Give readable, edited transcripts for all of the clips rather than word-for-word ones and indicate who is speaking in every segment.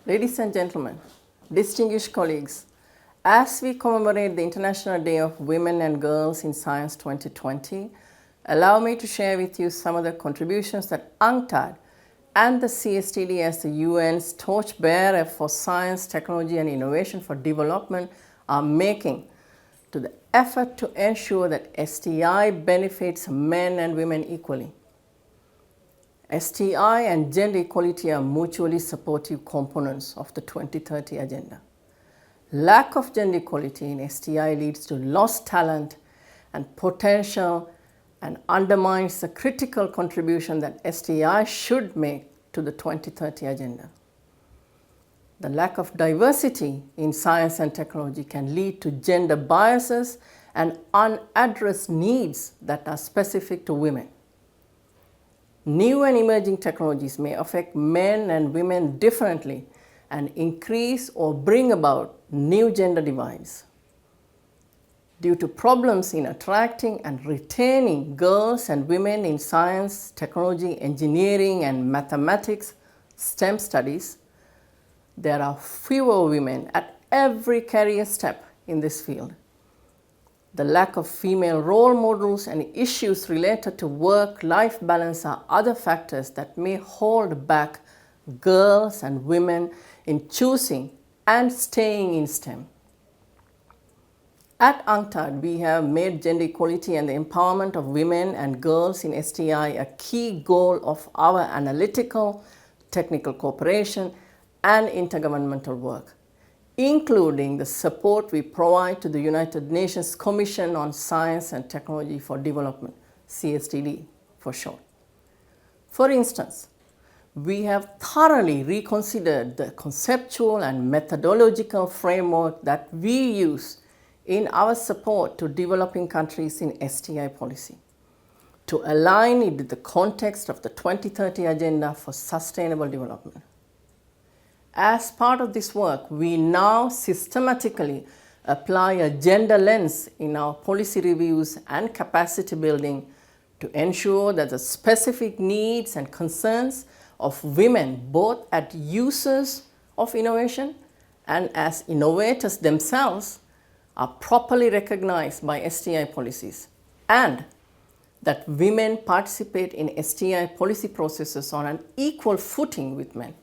Speaker 1: Ladies and gentlemen, distinguished colleagues, as we commemorate the International Day of Women and Girls in Science 2020, allow me to share with you some of the contributions that UNCTAD and the CSTD as the UN's torchbearer for science, technology and innovation for development are making to the effort to ensure that STI benefits men and women equally. STI and gender equality are mutually supportive components of the 2030 agenda. Lack of gender equality in STI leads to lost talent and potential and undermines the critical contribution that STI should make to the 2030 agenda. The lack of diversity in science and technology can lead to gender biases and unaddressed needs that are specific to women. New and emerging technologies may affect men and women differently and increase or bring about new gender divides. Due to problems in attracting and retaining girls and women in science, technology, engineering, and mathematics, STEM studies, there are fewer women at every career step in this field. The lack of female role models and issues related to work-life balance are other factors that may hold back girls and women in choosing and staying in STEM. At UNCTAD, we have made gender equality and the empowerment of women and girls in STI a key goal of our analytical, technical cooperation, and intergovernmental work, including the support we provide to the United Nations Commission on Science and Technology for Development, CSTD for short. For instance, we have thoroughly reconsidered the conceptual and methodological framework that we use in our support to developing countries in STI policy, to align it with the context of the 2030 Agenda for Sustainable Development. As part of this work, we now systematically apply a gender lens in our policy reviews and capacity building to ensure that the specific needs and concerns of women, both as users of innovation and as innovators themselves, are properly recognized by STI policies, and that women participate in STI policy processes on an equal footing with men.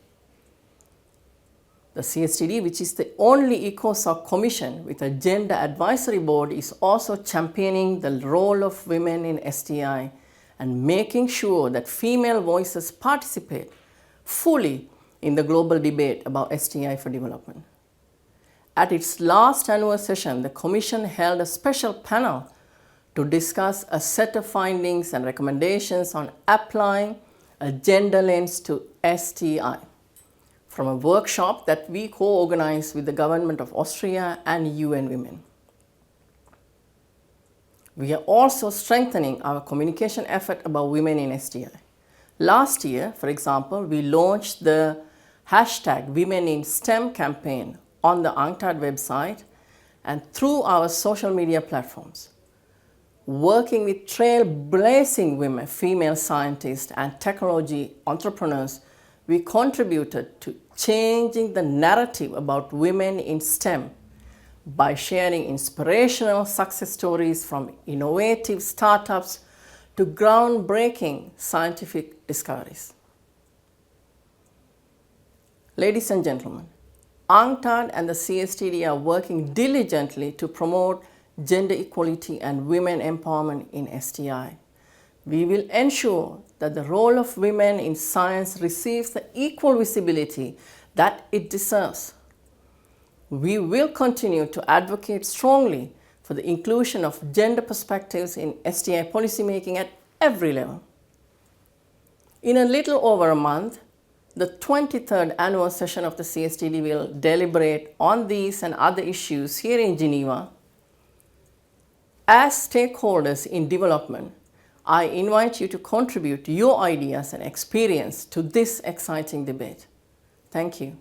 Speaker 1: The CSTD, which is the only ECOSOC commission with a gender advisory board, is also championing the role of women in STI and making sure that female voices participate fully in the global debate about STI for development. At its last annual session, the Commission held a special panel to discuss a set of findings and recommendations on applying a gender lens to STI from a workshop that we co-organized with the Government of Austria and UN Women. We are also strengthening our communication effort about women in STI. Last year, for example, we launched the #WomenInSTEM campaign on the UNCTAD website and through our social media platforms. Working with trailblazing women, female scientists and technology entrepreneurs, we contributed to changing the narrative about women in STEM by sharing inspirational success stories from innovative startups to groundbreaking scientific discoveries. Ladies and gentlemen, UNCTAD and the CSTD are working diligently to promote gender equality and women empowerment in STI. We will ensure that the role of women in science receives the equal visibility that it deserves. We will continue to advocate strongly for the inclusion of gender perspectives in STI policymaking at every level. In a little over a month, the 23rd annual session of the CSTD will deliberate on these and other issues here in Geneva. As stakeholders in development, I invite you to contribute your ideas and experience to this exciting debate. Thank you.